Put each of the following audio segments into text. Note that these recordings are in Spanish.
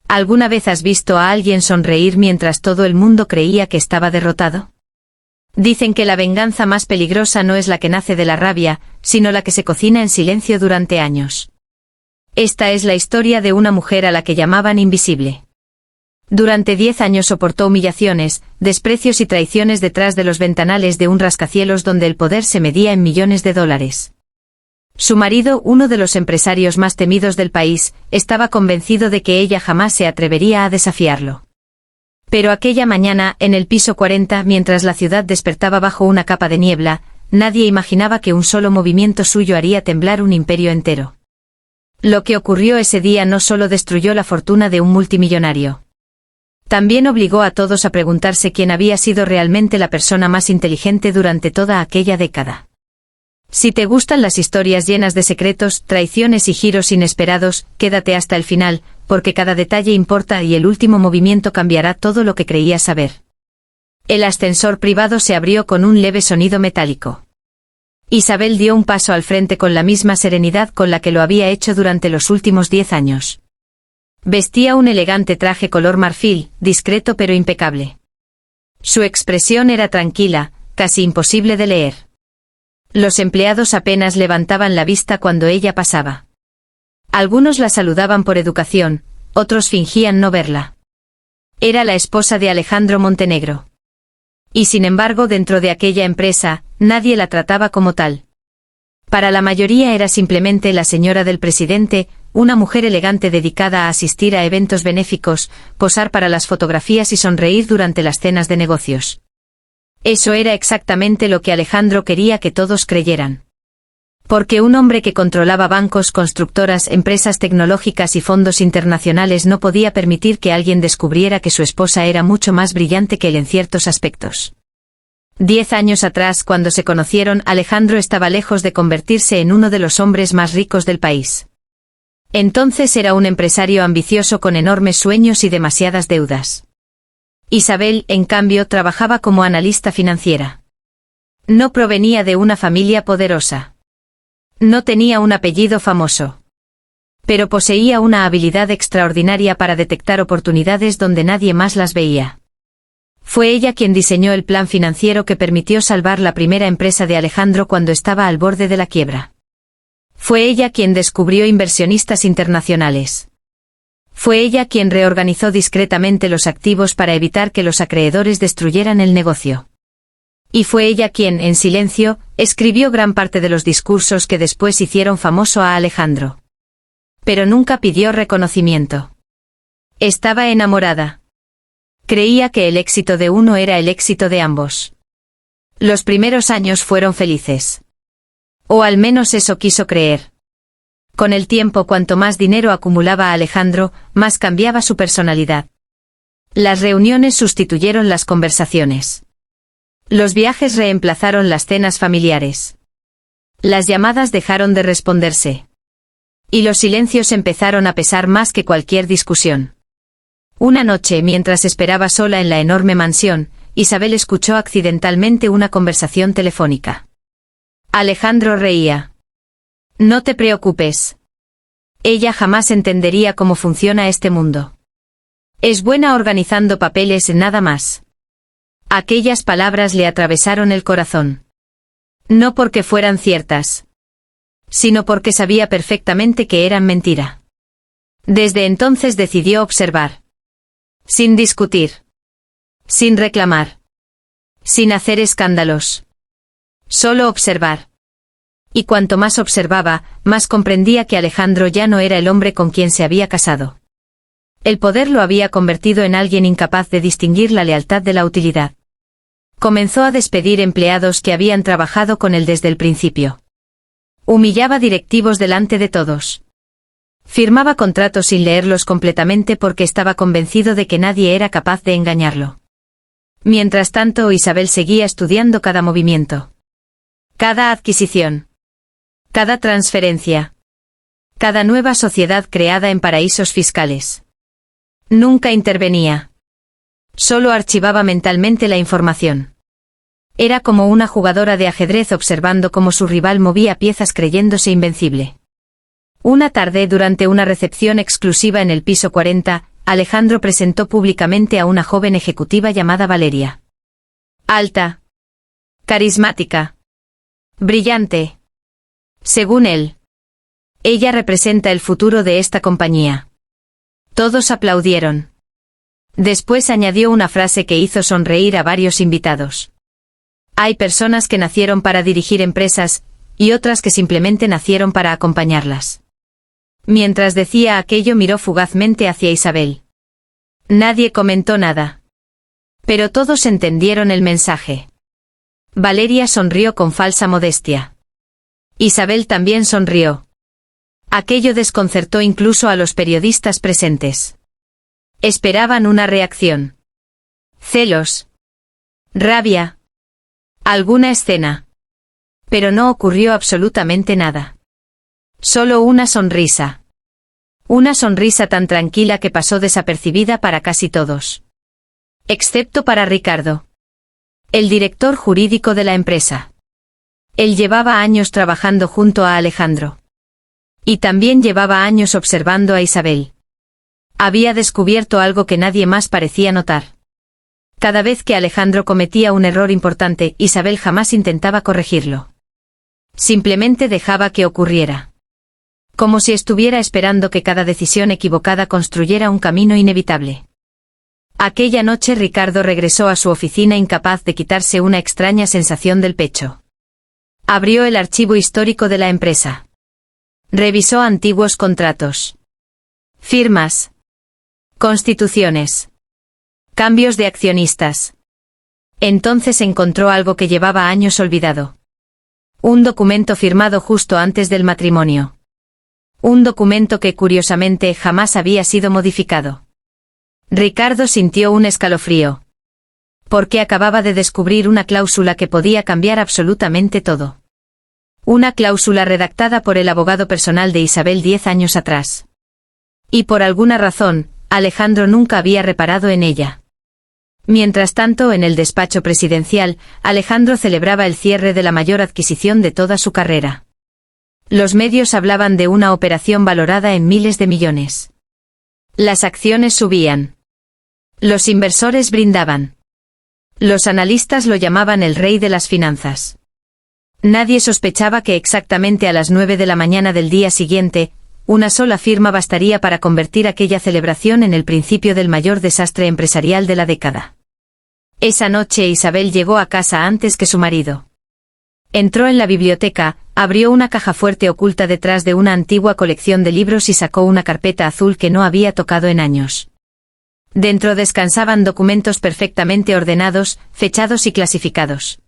¿Alguna vez has visto a alguien sonreír mientras todo el mundo creía que estaba derrotado? Dicen que la venganza más peligrosa no es la que nace de la rabia, sino la que se cocina en silencio durante años. Esta es la historia de una mujer a la que llamaban invisible. Durante 10 años soportó humillaciones, desprecios y traiciones detrás de los ventanales de un rascacielos donde el poder se medía en millones de dólares. Su marido, uno de los empresarios más temidos del país, estaba convencido de que ella jamás se atrevería a desafiarlo. Pero aquella mañana, en el piso 40, mientras la ciudad despertaba bajo una capa de niebla, nadie imaginaba que un solo movimiento suyo haría temblar un imperio entero. Lo que ocurrió ese día no solo destruyó la fortuna de un multimillonario. También obligó a todos a preguntarse quién había sido realmente la persona más inteligente durante toda aquella década. Si te gustan las historias llenas de secretos, traiciones y giros inesperados, quédate hasta el final, porque cada detalle importa y el último movimiento cambiará todo lo que creías saber. El ascensor privado se abrió con un leve sonido metálico. Isabel dio un paso al frente con la misma serenidad con la que lo había hecho durante los últimos 10 años. Vestía un elegante traje color marfil, discreto pero impecable. Su expresión era tranquila, casi imposible de leer. Los empleados apenas levantaban la vista cuando ella pasaba. Algunos la saludaban por educación, otros fingían no verla. Era la esposa de Alejandro Montenegro. Y sin embargo, dentro de aquella empresa, nadie la trataba como tal. Para la mayoría era simplemente la señora del presidente, una mujer elegante dedicada a asistir a eventos benéficos, posar para las fotografías y sonreír durante las cenas de negocios. Eso era exactamente lo que Alejandro quería que todos creyeran. Porque un hombre que controlaba bancos, constructoras, empresas tecnológicas y fondos internacionales no podía permitir que alguien descubriera que su esposa era mucho más brillante que él en ciertos aspectos. 10 años atrás, cuando se conocieron, Alejandro estaba lejos de convertirse en uno de los hombres más ricos del país. Entonces era un empresario ambicioso con enormes sueños y demasiadas deudas. Isabel, en cambio, trabajaba como analista financiera. No provenía de una familia poderosa. No tenía un apellido famoso. Pero poseía una habilidad extraordinaria para detectar oportunidades donde nadie más las veía. Fue ella quien diseñó el plan financiero que permitió salvar la primera empresa de Alejandro cuando estaba al borde de la quiebra. Fue ella quien descubrió inversionistas internacionales. Fue ella quien reorganizó discretamente los activos para evitar que los acreedores destruyeran el negocio. Y fue ella quien, en silencio, escribió gran parte de los discursos que después hicieron famoso a Alejandro. Pero nunca pidió reconocimiento. Estaba enamorada. Creía que el éxito de uno era el éxito de ambos. Los primeros años fueron felices. O al menos eso quiso creer. Con el tiempo, cuanto más dinero acumulaba Alejandro, más cambiaba su personalidad. Las reuniones sustituyeron las conversaciones. Los viajes reemplazaron las cenas familiares. Las llamadas dejaron de responderse. Y los silencios empezaron a pesar más que cualquier discusión. Una noche, mientras esperaba sola en la enorme mansión, Isabel escuchó accidentalmente una conversación telefónica. Alejandro reía. No te preocupes. Ella jamás entendería cómo funciona este mundo. Es buena organizando papeles, nada más. Aquellas palabras le atravesaron el corazón. No porque fueran ciertas, sino porque sabía perfectamente que eran mentira. Desde entonces decidió observar. Sin discutir. Sin reclamar. Sin hacer escándalos. Solo observar. Y cuanto más observaba, más comprendía que Alejandro ya no era el hombre con quien se había casado. El poder lo había convertido en alguien incapaz de distinguir la lealtad de la utilidad. Comenzó a despedir empleados que habían trabajado con él desde el principio. Humillaba directivos delante de todos. Firmaba contratos sin leerlos completamente porque estaba convencido de que nadie era capaz de engañarlo. Mientras tanto, Isabel seguía estudiando cada movimiento. Cada adquisición. Cada transferencia. Cada nueva sociedad creada en paraísos fiscales. Nunca intervenía. Solo archivaba mentalmente la información. Era como una jugadora de ajedrez observando cómo su rival movía piezas creyéndose invencible. Una tarde, durante una recepción exclusiva en el piso 40, Alejandro presentó públicamente a una joven ejecutiva llamada Valeria. Alta. Carismática. Brillante. Según él. Ella representa el futuro de esta compañía. Todos aplaudieron. Después añadió una frase que hizo sonreír a varios invitados. Hay personas que nacieron para dirigir empresas, y otras que simplemente nacieron para acompañarlas. Mientras decía aquello miró fugazmente hacia Isabel. Nadie comentó nada. Pero todos entendieron el mensaje. Valeria sonrió con falsa modestia. Isabel también sonrió. Aquello desconcertó incluso a los periodistas presentes. Esperaban una reacción. Celos. Rabia. Alguna escena. Pero no ocurrió absolutamente nada. Solo una sonrisa. Una sonrisa tan tranquila que pasó desapercibida para casi todos. Excepto para Ricardo. El director jurídico de la empresa. Él llevaba años trabajando junto a Alejandro. Y también llevaba años observando a Isabel. Había descubierto algo que nadie más parecía notar. Cada vez que Alejandro cometía un error importante, Isabel jamás intentaba corregirlo. Simplemente dejaba que ocurriera. Como si estuviera esperando que cada decisión equivocada construyera un camino inevitable. Aquella noche Ricardo regresó a su oficina incapaz de quitarse una extraña sensación del pecho. Abrió el archivo histórico de la empresa. Revisó antiguos contratos. Firmas. Constituciones. Cambios de accionistas. Entonces encontró algo que llevaba años olvidado. Un documento firmado justo antes del matrimonio. Un documento que curiosamente jamás había sido modificado. Ricardo sintió un escalofrío. Porque acababa de descubrir una cláusula que podía cambiar absolutamente todo. Una cláusula redactada por el abogado personal de Isabel 10 años atrás. Y por alguna razón, Alejandro nunca había reparado en ella. Mientras tanto, en el despacho presidencial, Alejandro celebraba el cierre de la mayor adquisición de toda su carrera. Los medios hablaban de una operación valorada en miles de millones. Las acciones subían. Los inversores brindaban. Los analistas lo llamaban el rey de las finanzas. Nadie sospechaba que exactamente a las 9 de la mañana del día siguiente, una sola firma bastaría para convertir aquella celebración en el principio del mayor desastre empresarial de la década. Esa noche Isabel llegó a casa antes que su marido. Entró en la biblioteca, abrió una caja fuerte oculta detrás de una antigua colección de libros y sacó una carpeta azul que no había tocado en años. Dentro descansaban documentos perfectamente ordenados, fechados y clasificados.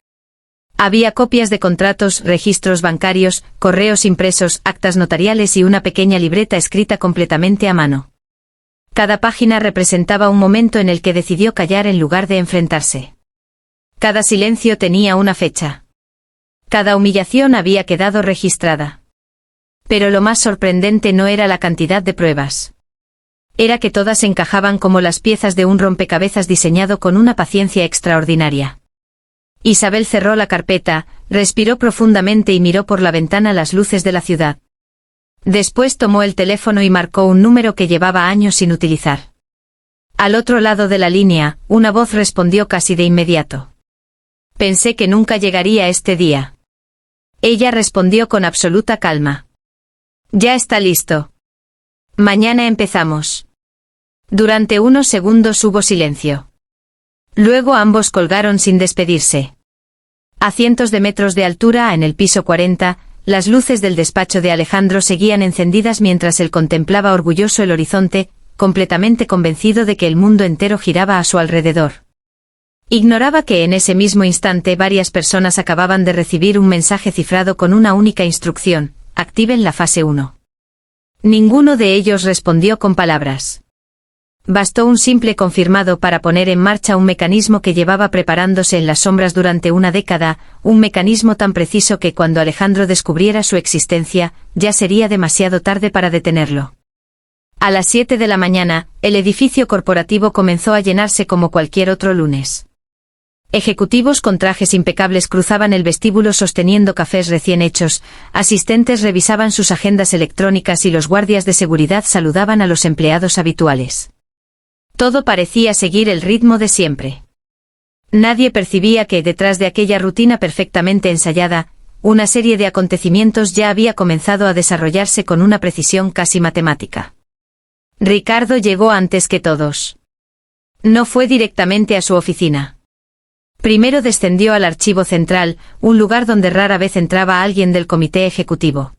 Había copias de contratos, registros bancarios, correos impresos, actas notariales y una pequeña libreta escrita completamente a mano. Cada página representaba un momento en el que decidió callar en lugar de enfrentarse. Cada silencio tenía una fecha. Cada humillación había quedado registrada. Pero lo más sorprendente no era la cantidad de pruebas. Era que todas encajaban como las piezas de un rompecabezas diseñado con una paciencia extraordinaria. Isabel cerró la carpeta, respiró profundamente y miró por la ventana las luces de la ciudad. Después tomó el teléfono y marcó un número que llevaba años sin utilizar. Al otro lado de la línea, una voz respondió casi de inmediato. Pensé que nunca llegaría este día. Ella respondió con absoluta calma. Ya está listo. Mañana empezamos. Durante unos segundos hubo silencio. Luego ambos colgaron sin despedirse. A cientos de metros de altura, en el piso 40, las luces del despacho de Alejandro seguían encendidas mientras él contemplaba orgulloso el horizonte, completamente convencido de que el mundo entero giraba a su alrededor. Ignoraba que en ese mismo instante varias personas acababan de recibir un mensaje cifrado con una única instrucción: activen la fase 1. Ninguno de ellos respondió con palabras. Bastó un simple confirmado para poner en marcha un mecanismo que llevaba preparándose en las sombras durante una década, un mecanismo tan preciso que cuando Alejandro descubriera su existencia, ya sería demasiado tarde para detenerlo. A las 7 de la mañana, el edificio corporativo comenzó a llenarse como cualquier otro lunes. Ejecutivos con trajes impecables cruzaban el vestíbulo sosteniendo cafés recién hechos, asistentes revisaban sus agendas electrónicas y los guardias de seguridad saludaban a los empleados habituales. Todo parecía seguir el ritmo de siempre. Nadie percibía que, detrás de aquella rutina perfectamente ensayada, una serie de acontecimientos ya había comenzado a desarrollarse con una precisión casi matemática. Ricardo llegó antes que todos. No fue directamente a su oficina. Primero descendió al archivo central, un lugar donde rara vez entraba alguien del comité ejecutivo.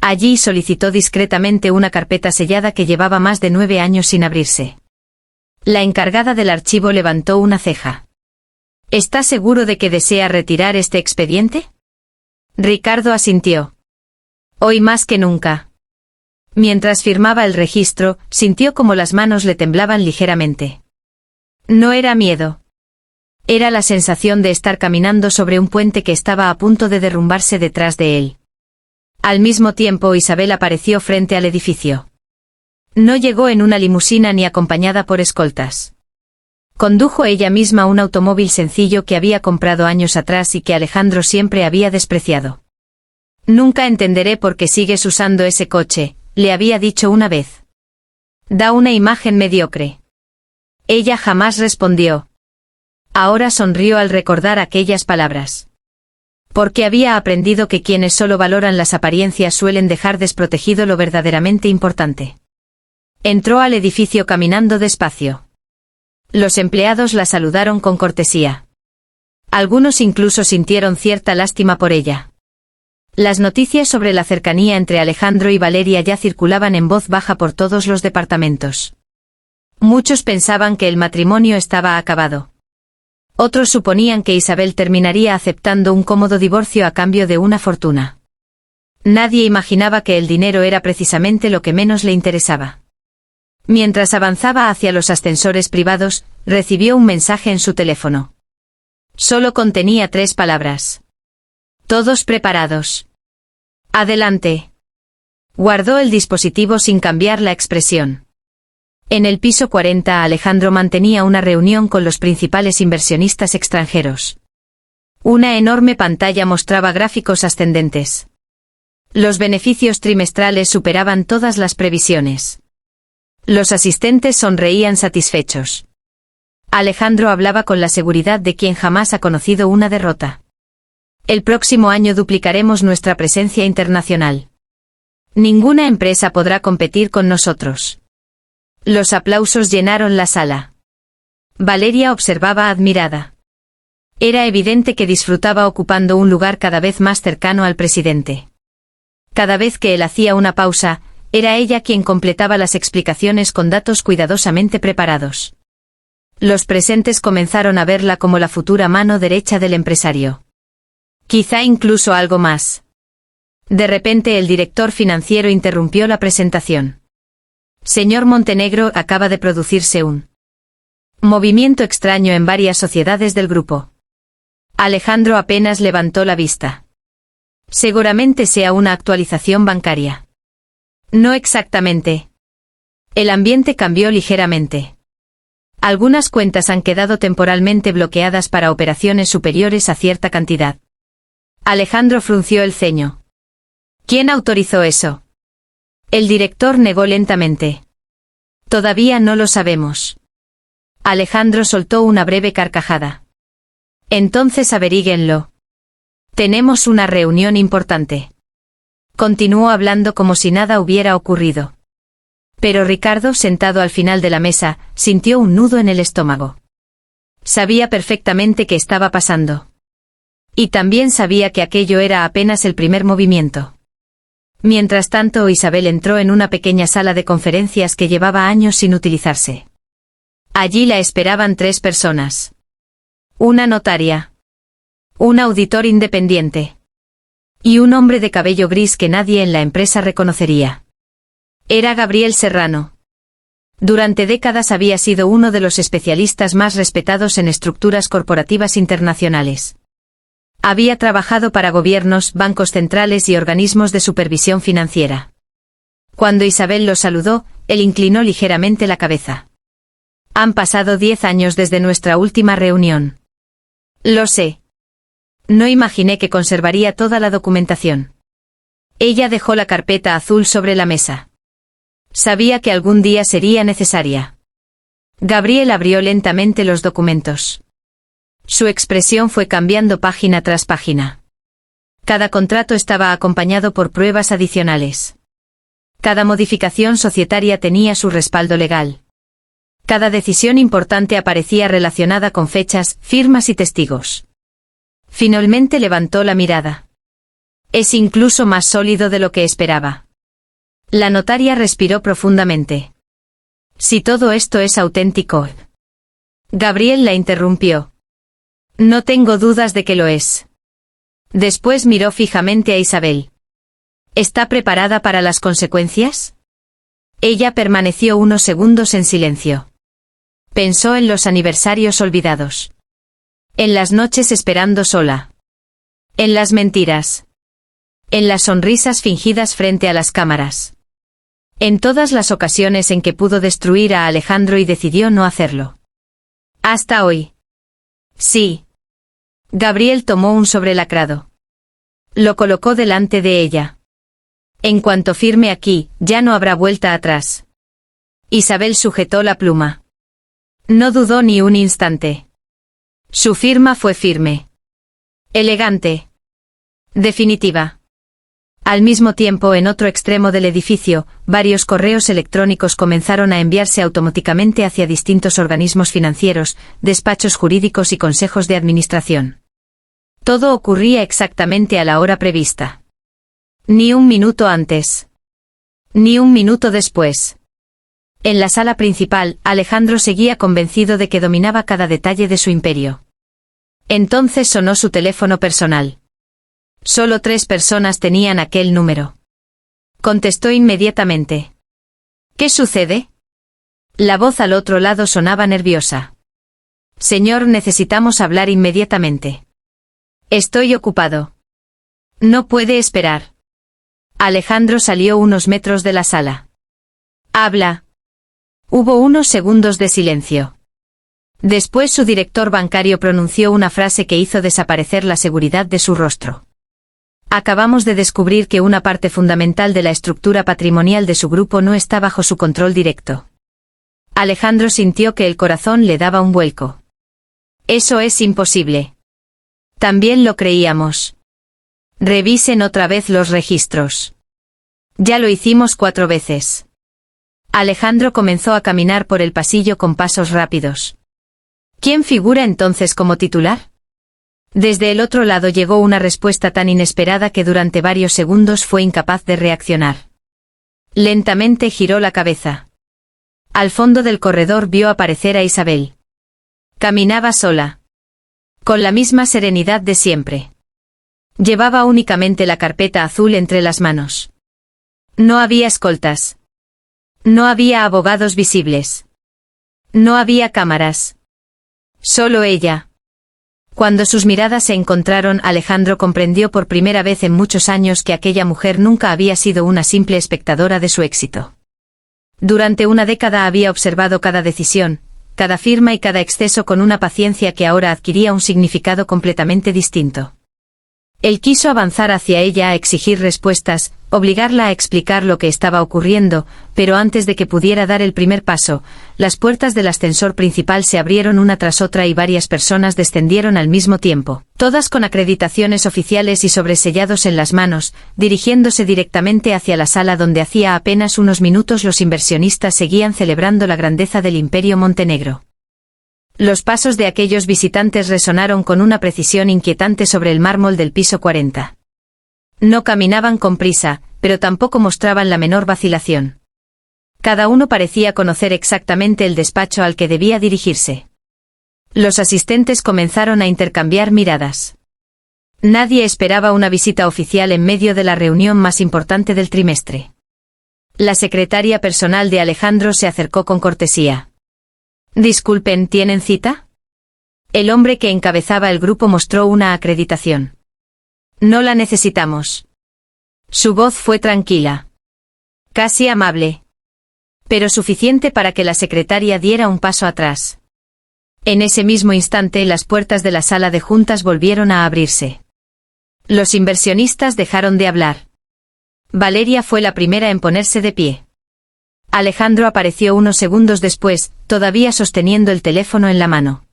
Allí solicitó discretamente una carpeta sellada que llevaba más de 9 años sin abrirse. La encargada del archivo levantó una ceja. ¿Está seguro de que desea retirar este expediente? Ricardo asintió. Hoy más que nunca. Mientras firmaba el registro, sintió como las manos le temblaban ligeramente. No era miedo. Era la sensación de estar caminando sobre un puente que estaba a punto de derrumbarse detrás de él. Al mismo tiempo Isabel apareció frente al edificio. No llegó en una limusina ni acompañada por escoltas. Condujo ella misma un automóvil sencillo que había comprado años atrás y que Alejandro siempre había despreciado. Nunca entenderé por qué sigues usando ese coche, le había dicho una vez. Da una imagen mediocre. Ella jamás respondió. Ahora sonrió al recordar aquellas palabras. Porque había aprendido que quienes solo valoran las apariencias suelen dejar desprotegido lo verdaderamente importante. Entró al edificio caminando despacio. Los empleados la saludaron con cortesía. Algunos incluso sintieron cierta lástima por ella. Las noticias sobre la cercanía entre Alejandro y Valeria ya circulaban en voz baja por todos los departamentos. Muchos pensaban que el matrimonio estaba acabado. Otros suponían que Isabel terminaría aceptando un cómodo divorcio a cambio de una fortuna. Nadie imaginaba que el dinero era precisamente lo que menos le interesaba. Mientras avanzaba hacia los ascensores privados, recibió un mensaje en su teléfono. Solo contenía 3 palabras. Todos preparados. Adelante. Guardó el dispositivo sin cambiar la expresión. En el piso 40 Alejandro mantenía una reunión con los principales inversionistas extranjeros. Una enorme pantalla mostraba gráficos ascendentes. Los beneficios trimestrales superaban todas las previsiones. Los asistentes sonreían satisfechos. Alejandro hablaba con la seguridad de quien jamás ha conocido una derrota. El próximo año duplicaremos nuestra presencia internacional. Ninguna empresa podrá competir con nosotros. Los aplausos llenaron la sala. Valeria observaba admirada. Era evidente que disfrutaba ocupando un lugar cada vez más cercano al presidente. Cada vez que él hacía una pausa, era ella quien completaba las explicaciones con datos cuidadosamente preparados. Los presentes comenzaron a verla como la futura mano derecha del empresario. Quizá incluso algo más. De repente el director financiero interrumpió la presentación. Señor Montenegro, acaba de producirse un movimiento extraño en varias sociedades del grupo. Alejandro apenas levantó la vista. Seguramente sea una actualización bancaria. No exactamente. El ambiente cambió ligeramente. Algunas cuentas han quedado temporalmente bloqueadas para operaciones superiores a cierta cantidad. Alejandro frunció el ceño. ¿Quién autorizó eso? El director negó lentamente. Todavía no lo sabemos. Alejandro soltó una breve carcajada. Entonces averíguenlo. Tenemos una reunión importante. Continuó hablando como si nada hubiera ocurrido. Pero Ricardo, sentado al final de la mesa, sintió un nudo en el estómago. Sabía perfectamente qué estaba pasando. Y también sabía que aquello era apenas el primer movimiento. Mientras tanto, Isabel entró en una pequeña sala de conferencias que llevaba años sin utilizarse. Allí la esperaban 3 personas. Una notaria. Un auditor independiente. Y un hombre de cabello gris que nadie en la empresa reconocería. Era Gabriel Serrano. Durante décadas había sido uno de los especialistas más respetados en estructuras corporativas internacionales. Había trabajado para gobiernos, bancos centrales y organismos de supervisión financiera. Cuando Isabel lo saludó, él inclinó ligeramente la cabeza. Han pasado 10 años desde nuestra última reunión. Lo sé. No imaginé que conservaría toda la documentación. Ella dejó la carpeta azul sobre la mesa. Sabía que algún día sería necesaria. Gabriel abrió lentamente los documentos. Su expresión fue cambiando página tras página. Cada contrato estaba acompañado por pruebas adicionales. Cada modificación societaria tenía su respaldo legal. Cada decisión importante aparecía relacionada con fechas, firmas y testigos. Finalmente levantó la mirada. Es incluso más sólido de lo que esperaba. La notaria respiró profundamente. Si todo esto es auténtico. Gabriel la interrumpió. No tengo dudas de que lo es. Después miró fijamente a Isabel. ¿Está preparada para las consecuencias? Ella permaneció unos segundos en silencio. Pensó en los aniversarios olvidados. En las noches esperando sola. En las mentiras. En las sonrisas fingidas frente a las cámaras. En todas las ocasiones en que pudo destruir a Alejandro y decidió no hacerlo. Hasta hoy. Sí. Gabriel tomó un sobrelacrado. Lo colocó delante de ella. En cuanto firme aquí, ya no habrá vuelta atrás. Isabel sujetó la pluma. No dudó ni un instante. Su firma fue firme. Elegante. Definitiva. Al mismo tiempo, en otro extremo del edificio, varios correos electrónicos comenzaron a enviarse automáticamente hacia distintos organismos financieros, despachos jurídicos y consejos de administración. Todo ocurría exactamente a la hora prevista. Ni un minuto antes. Ni un minuto después. En la sala principal, Alejandro seguía convencido de que dominaba cada detalle de su imperio. Entonces sonó su teléfono personal. Solo 3 personas tenían aquel número. Contestó inmediatamente. ¿Qué sucede? La voz al otro lado sonaba nerviosa. Señor, necesitamos hablar inmediatamente. Estoy ocupado. No puede esperar. Alejandro salió unos metros de la sala. Habla. Hubo unos segundos de silencio. Después su director bancario pronunció una frase que hizo desaparecer la seguridad de su rostro. Acabamos de descubrir que una parte fundamental de la estructura patrimonial de su grupo no está bajo su control directo. Alejandro sintió que el corazón le daba un vuelco. Eso es imposible. También lo creíamos. Revisen otra vez los registros. Ya lo hicimos 4 veces. Alejandro comenzó a caminar por el pasillo con pasos rápidos. ¿Quién figura entonces como titular? Desde el otro lado llegó una respuesta tan inesperada que durante varios segundos fue incapaz de reaccionar. Lentamente giró la cabeza. Al fondo del corredor vio aparecer a Isabel. Caminaba sola. Con la misma serenidad de siempre. Llevaba únicamente la carpeta azul entre las manos. No había escoltas. No había abogados visibles. No había cámaras. Solo ella. Cuando sus miradas se encontraron, Alejandro comprendió por primera vez en muchos años que aquella mujer nunca había sido una simple espectadora de su éxito. Durante una década había observado cada decisión, cada firma y cada exceso con una paciencia que ahora adquiría un significado completamente distinto. Él quiso avanzar hacia ella a exigir respuestas, obligarla a explicar lo que estaba ocurriendo, pero antes de que pudiera dar el primer paso, las puertas del ascensor principal se abrieron una tras otra y varias personas descendieron al mismo tiempo, todas con acreditaciones oficiales y sobresellados en las manos, dirigiéndose directamente hacia la sala donde hacía apenas unos minutos los inversionistas seguían celebrando la grandeza del Imperio Montenegro. Los pasos de aquellos visitantes resonaron con una precisión inquietante sobre el mármol del piso 40. No caminaban con prisa, pero tampoco mostraban la menor vacilación. Cada uno parecía conocer exactamente el despacho al que debía dirigirse. Los asistentes comenzaron a intercambiar miradas. Nadie esperaba una visita oficial en medio de la reunión más importante del trimestre. La secretaria personal de Alejandro se acercó con cortesía. Disculpen, ¿tienen cita? El hombre que encabezaba el grupo mostró una acreditación. No la necesitamos. Su voz fue tranquila. Casi amable. Pero suficiente para que la secretaria diera un paso atrás. En ese mismo instante las puertas de la sala de juntas volvieron a abrirse. Los inversionistas dejaron de hablar. Valeria fue la primera en ponerse de pie. Alejandro apareció unos segundos después, todavía sosteniendo el teléfono en la mano.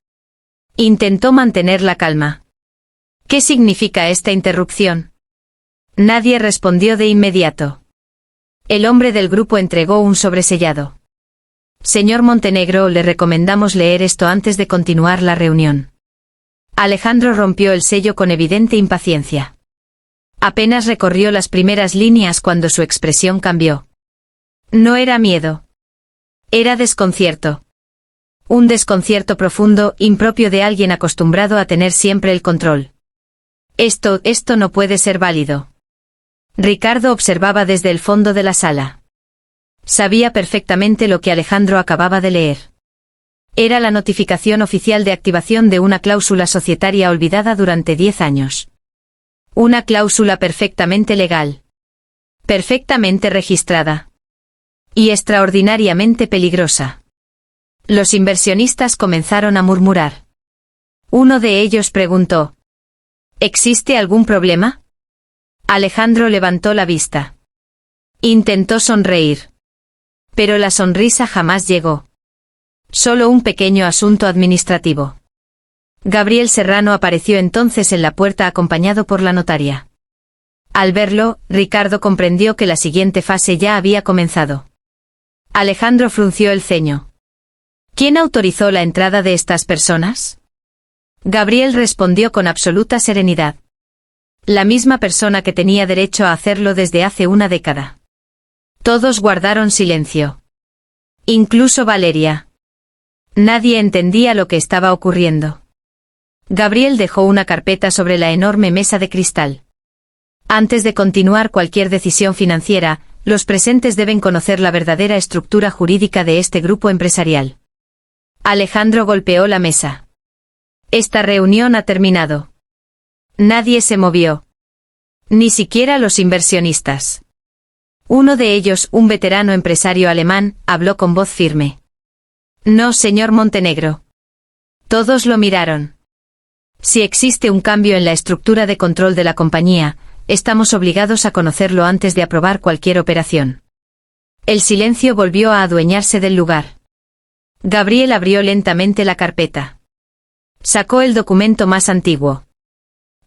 Intentó mantener la calma. ¿Qué significa esta interrupción? Nadie respondió de inmediato. El hombre del grupo entregó un sobresellado. Señor Montenegro, le recomendamos leer esto antes de continuar la reunión. Alejandro rompió el sello con evidente impaciencia. Apenas recorrió las primeras líneas cuando su expresión cambió. No era miedo. Era desconcierto. Un desconcierto profundo, impropio de alguien acostumbrado a tener siempre el control. Esto no puede ser válido. Ricardo observaba desde el fondo de la sala. Sabía perfectamente lo que Alejandro acababa de leer. Era la notificación oficial de activación de una cláusula societaria olvidada durante 10 años. Una cláusula perfectamente legal. Perfectamente registrada. Y extraordinariamente peligrosa. Los inversionistas comenzaron a murmurar. Uno de ellos preguntó: ¿existe algún problema? Alejandro levantó la vista. Intentó sonreír. Pero la sonrisa jamás llegó. Solo un pequeño asunto administrativo. Gabriel Serrano apareció entonces en la puerta acompañado por la notaria. Al verlo, Ricardo comprendió que la siguiente fase ya había comenzado. Alejandro frunció el ceño. ¿Quién autorizó la entrada de estas personas? Gabriel respondió con absoluta serenidad. La misma persona que tenía derecho a hacerlo desde hace una década. Todos guardaron silencio. Incluso Valeria. Nadie entendía lo que estaba ocurriendo. Gabriel dejó una carpeta sobre la enorme mesa de cristal. Antes de continuar cualquier decisión financiera, los presentes deben conocer la verdadera estructura jurídica de este grupo empresarial. Alejandro golpeó la mesa. Esta reunión ha terminado. Nadie se movió. Ni siquiera los inversionistas. Uno de ellos, un veterano empresario alemán, habló con voz firme. No, señor Montenegro. Todos lo miraron. Si existe un cambio en la estructura de control de la compañía, estamos obligados a conocerlo antes de aprobar cualquier operación. El silencio volvió a adueñarse del lugar. Gabriel abrió lentamente la carpeta. Sacó el documento más antiguo.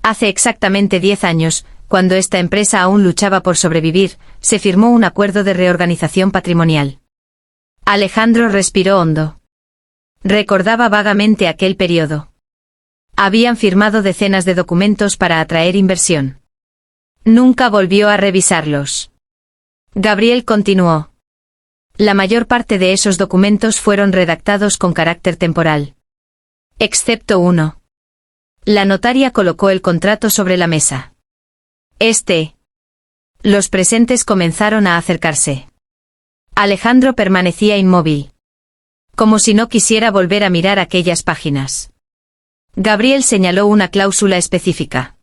Hace exactamente 10 años, cuando esta empresa aún luchaba por sobrevivir, se firmó un acuerdo de reorganización patrimonial. Alejandro respiró hondo. Recordaba vagamente aquel periodo. Habían firmado decenas de documentos para atraer inversión. Nunca volvió a revisarlos. Gabriel continuó. La mayor parte de esos documentos fueron redactados con carácter temporal. Excepto uno. La notaria colocó el contrato sobre la mesa. Los presentes comenzaron a acercarse. Alejandro permanecía inmóvil. Como si no quisiera volver a mirar aquellas páginas. Gabriel señaló una cláusula específica.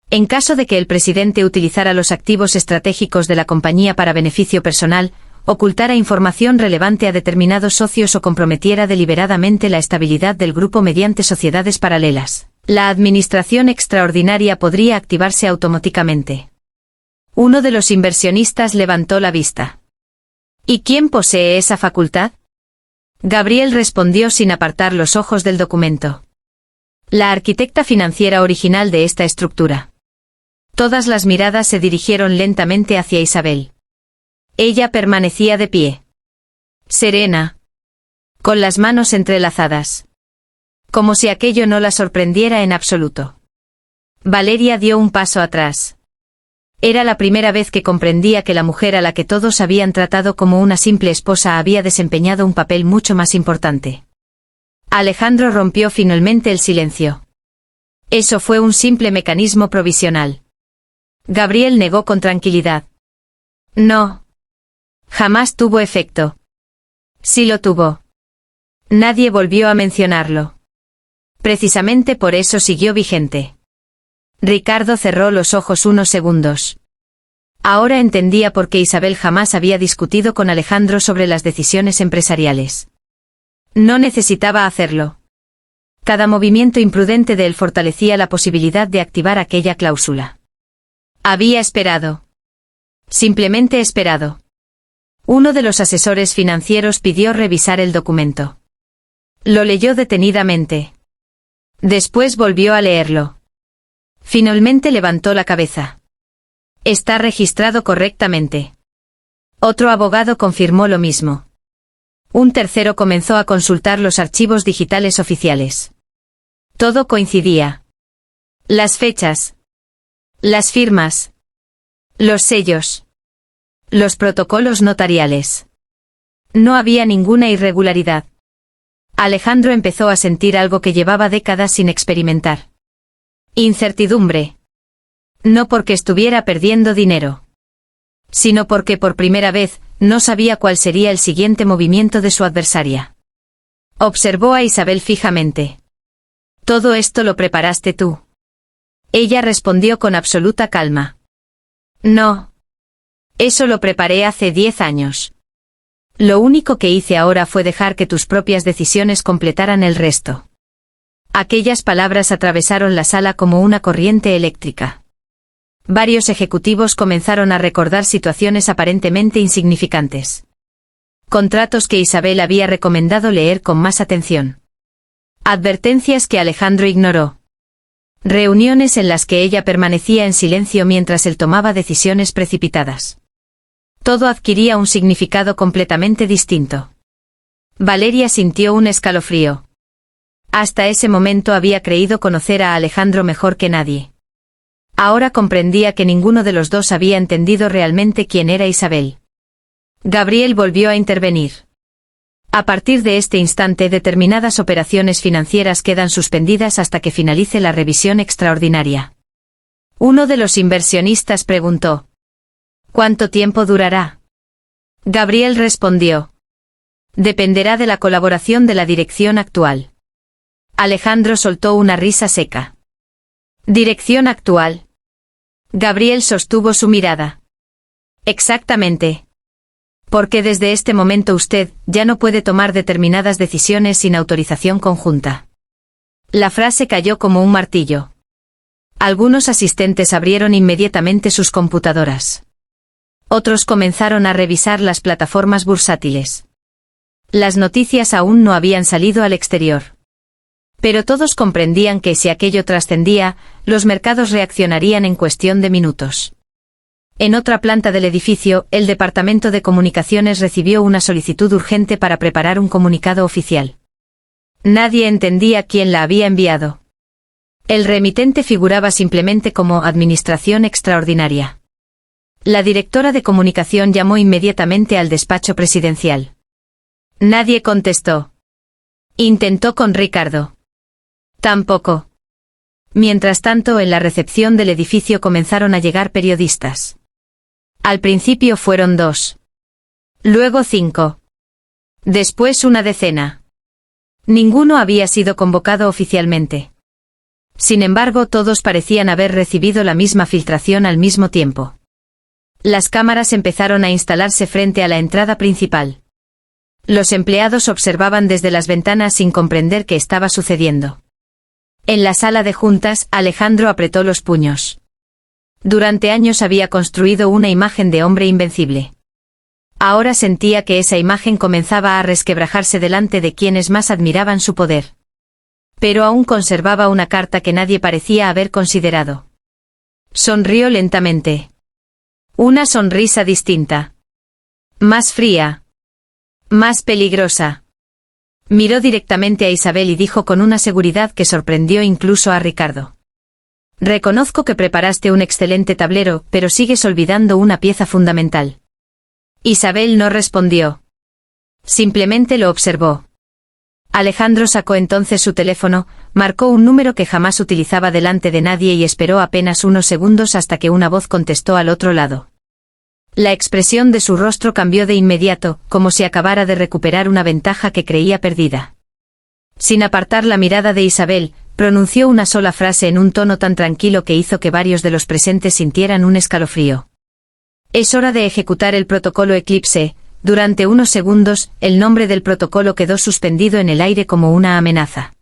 En caso de que el presidente utilizara los activos estratégicos de la compañía para beneficio personal, ocultara información relevante a determinados socios o comprometiera deliberadamente la estabilidad del grupo mediante sociedades paralelas, la administración extraordinaria podría activarse automáticamente. Uno de los inversionistas levantó la vista. ¿Y quién posee esa facultad? Gabriel respondió sin apartar los ojos del documento. La arquitecta financiera original de esta estructura. Todas las miradas se dirigieron lentamente hacia Isabel. Ella permanecía de pie. Serena. Con las manos entrelazadas. Como si aquello no la sorprendiera en absoluto. Valeria dio un paso atrás. Era la primera vez que comprendía que la mujer a la que todos habían tratado como una simple esposa había desempeñado un papel mucho más importante. Alejandro rompió finalmente el silencio. Eso fue un simple mecanismo provisional. Gabriel negó con tranquilidad. No. Jamás tuvo efecto. Sí lo tuvo. Nadie volvió a mencionarlo. Precisamente por eso siguió vigente. Ricardo cerró los ojos unos segundos. Ahora entendía por qué Isabel jamás había discutido con Alejandro sobre las decisiones empresariales. No necesitaba hacerlo. Cada movimiento imprudente de él fortalecía la posibilidad de activar aquella cláusula. Había esperado. Simplemente esperado. Uno de los asesores financieros pidió revisar el documento. Lo leyó detenidamente. Después volvió a leerlo. Finalmente levantó la cabeza. Está registrado correctamente. Otro abogado confirmó lo mismo. Un tercero comenzó a consultar los archivos digitales oficiales. Todo coincidía. Las fechas. Las firmas. Los sellos. Los protocolos notariales. No había ninguna irregularidad. Alejandro empezó a sentir algo que llevaba décadas sin experimentar. Incertidumbre. No porque estuviera perdiendo dinero, sino porque por primera vez no sabía cuál sería el siguiente movimiento de su adversaria. Observó a Isabel fijamente. «¿Todo esto lo preparaste tú?». Ella respondió con absoluta calma. «No. Eso lo preparé hace 10 años. Lo único que hice ahora fue dejar que tus propias decisiones completaran el resto». Aquellas palabras atravesaron la sala como una corriente eléctrica. Varios ejecutivos comenzaron a recordar situaciones aparentemente insignificantes. Contratos que Isabel había recomendado leer con más atención. Advertencias que Alejandro ignoró. Reuniones en las que ella permanecía en silencio mientras él tomaba decisiones precipitadas. Todo adquiría un significado completamente distinto. Valeria sintió un escalofrío. Hasta ese momento había creído conocer a Alejandro mejor que nadie. Ahora comprendía que ninguno de los dos había entendido realmente quién era Isabel. Gabriel volvió a intervenir. A partir de este instante determinadas operaciones financieras quedan suspendidas hasta que finalice la revisión extraordinaria. Uno de los inversionistas preguntó: ¿cuánto tiempo durará? Gabriel respondió: dependerá de la colaboración de la dirección actual. Alejandro soltó una risa seca. ¿Dirección actual? Gabriel sostuvo su mirada. Exactamente. Porque desde este momento usted ya no puede tomar determinadas decisiones sin autorización conjunta. La frase cayó como un martillo. Algunos asistentes abrieron inmediatamente sus computadoras. Otros comenzaron a revisar las plataformas bursátiles. Las noticias aún no habían salido al exterior. Pero todos comprendían que si aquello trascendía, los mercados reaccionarían en cuestión de minutos. En otra planta del edificio, el Departamento de Comunicaciones recibió una solicitud urgente para preparar un comunicado oficial. Nadie entendía quién la había enviado. El remitente figuraba simplemente como Administración Extraordinaria. La directora de comunicación llamó inmediatamente al despacho presidencial. Nadie contestó. Intentó con Ricardo. Tampoco. Mientras tanto, en la recepción del edificio comenzaron a llegar periodistas. Al principio fueron 2. Luego 5. Después una decena. Ninguno había sido convocado oficialmente. Sin embargo, todos parecían haber recibido la misma filtración al mismo tiempo. Las cámaras empezaron a instalarse frente a la entrada principal. Los empleados observaban desde las ventanas sin comprender qué estaba sucediendo. En la sala de juntas, Alejandro apretó los puños. Durante años había construido una imagen de hombre invencible. Ahora sentía que esa imagen comenzaba a resquebrajarse delante de quienes más admiraban su poder. Pero aún conservaba una carta que nadie parecía haber considerado. Sonrió lentamente. Una sonrisa distinta. Más fría. Más peligrosa. Miró directamente a Isabel y dijo con una seguridad que sorprendió incluso a Ricardo: reconozco que preparaste un excelente tablero, pero sigues olvidando una pieza fundamental. Isabel no respondió. Simplemente lo observó. Alejandro sacó entonces su teléfono, marcó un número que jamás utilizaba delante de nadie y esperó apenas unos segundos hasta que una voz contestó al otro lado. La expresión de su rostro cambió de inmediato, como si acabara de recuperar una ventaja que creía perdida. Sin apartar la mirada de Isabel, pronunció una sola frase en un tono tan tranquilo que hizo que varios de los presentes sintieran un escalofrío. Es hora de ejecutar el protocolo Eclipse. Durante unos segundos, el nombre del protocolo quedó suspendido en el aire como una amenaza.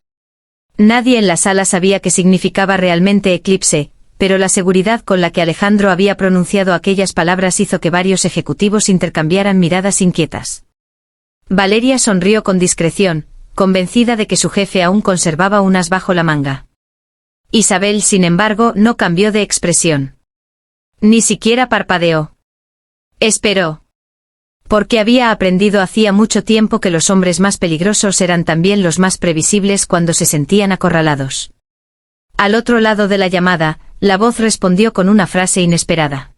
Nadie en la sala sabía qué significaba realmente Eclipse, pero la seguridad con la que Alejandro había pronunciado aquellas palabras hizo que varios ejecutivos intercambiaran miradas inquietas. Valeria sonrió con discreción, convencida de que su jefe aún conservaba un as bajo la manga. Isabel, sin embargo, no cambió de expresión. Ni siquiera parpadeó. Esperó. Porque había aprendido hacía mucho tiempo que los hombres más peligrosos eran también los más previsibles cuando se sentían acorralados. Al otro lado de la llamada, la voz respondió con una frase inesperada.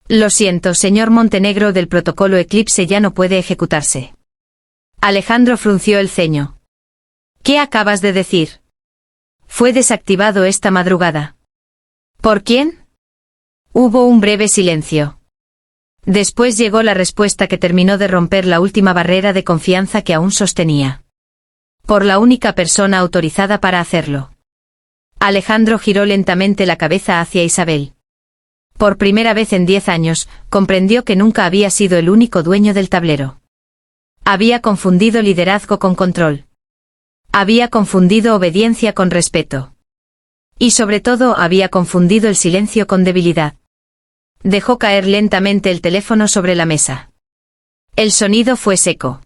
Lo siento, señor Montenegro, del protocolo Eclipse ya no puede ejecutarse. Alejandro frunció el ceño. ¿Qué acabas de decir? Fue desactivado esta madrugada. ¿Por quién? Hubo un breve silencio. Después llegó la respuesta que terminó de romper la última barrera de confianza que aún sostenía. Por la única persona autorizada para hacerlo. Alejandro giró lentamente la cabeza hacia Isabel. Por primera vez en 10 años, comprendió que nunca había sido el único dueño del tablero. Había confundido liderazgo con control. Había confundido obediencia con respeto. Y sobre todo había confundido el silencio con debilidad. Dejó caer lentamente el teléfono sobre la mesa. El sonido fue seco.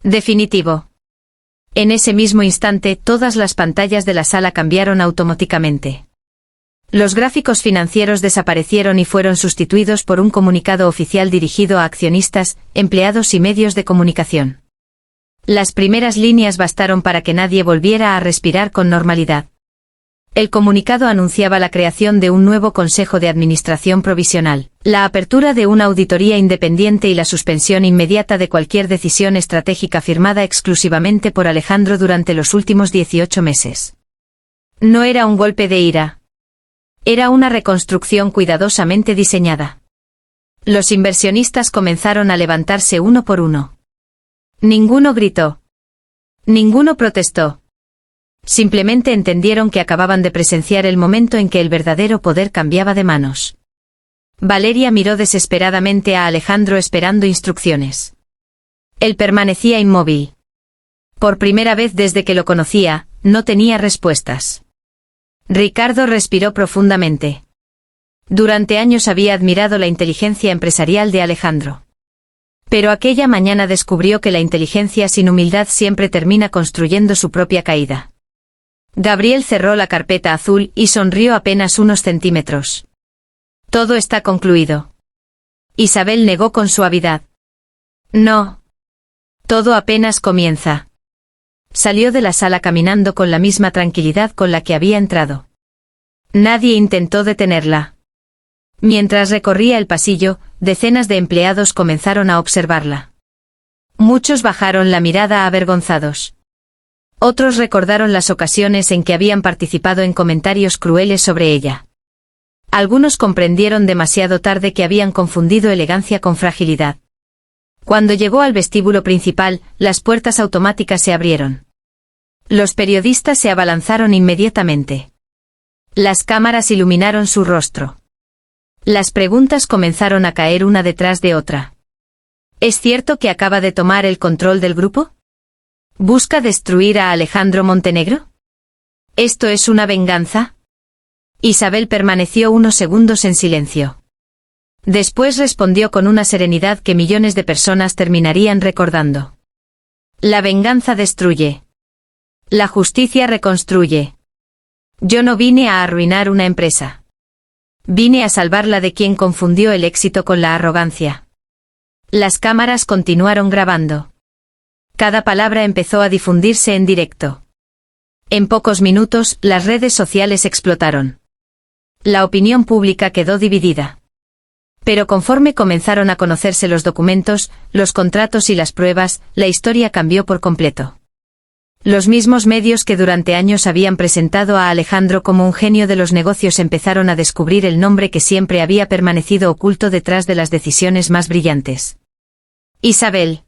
Definitivo. En ese mismo instante, todas las pantallas de la sala cambiaron automáticamente. Los gráficos financieros desaparecieron y fueron sustituidos por un comunicado oficial dirigido a accionistas, empleados y medios de comunicación. Las primeras líneas bastaron para que nadie volviera a respirar con normalidad. El comunicado anunciaba la creación de un nuevo Consejo de Administración Provisional, la apertura de una auditoría independiente y la suspensión inmediata de cualquier decisión estratégica firmada exclusivamente por Alejandro durante los últimos 18 meses. No era un golpe de ira. Era una reconstrucción cuidadosamente diseñada. Los inversionistas comenzaron a levantarse uno por uno. Ninguno gritó. Ninguno protestó. Simplemente entendieron que acababan de presenciar el momento en que el verdadero poder cambiaba de manos. Valeria miró desesperadamente a Alejandro esperando instrucciones. Él permanecía inmóvil. Por primera vez desde que lo conocía, no tenía respuestas. Ricardo respiró profundamente. Durante años había admirado la inteligencia empresarial de Alejandro. Pero aquella mañana descubrió que la inteligencia sin humildad siempre termina construyendo su propia caída. Gabriel cerró la carpeta azul y sonrió apenas unos centímetros. Todo está concluido. Isabel negó con suavidad. No. Todo apenas comienza. Salió de la sala caminando con la misma tranquilidad con la que había entrado. Nadie intentó detenerla. Mientras recorría el pasillo, decenas de empleados comenzaron a observarla. Muchos bajaron la mirada avergonzados. Otros recordaron las ocasiones en que habían participado en comentarios crueles sobre ella. Algunos comprendieron demasiado tarde que habían confundido elegancia con fragilidad. Cuando llegó al vestíbulo principal, las puertas automáticas se abrieron. Los periodistas se abalanzaron inmediatamente. Las cámaras iluminaron su rostro. Las preguntas comenzaron a caer una detrás de otra. ¿Es cierto que acaba de tomar el control del grupo? ¿Busca destruir a Alejandro Montenegro? ¿Esto es una venganza? Isabel permaneció unos segundos en silencio. Después respondió con una serenidad que millones de personas terminarían recordando. La venganza destruye. La justicia reconstruye. Yo no vine a arruinar una empresa. Vine a salvarla de quien confundió el éxito con la arrogancia. Las cámaras continuaron grabando. Cada palabra empezó a difundirse en directo. En pocos minutos, las redes sociales explotaron. La opinión pública quedó dividida. Pero conforme comenzaron a conocerse los documentos, los contratos y las pruebas, la historia cambió por completo. Los mismos medios que durante años habían presentado a Alejandro como un genio de los negocios empezaron a descubrir el nombre que siempre había permanecido oculto detrás de las decisiones más brillantes. Isabel.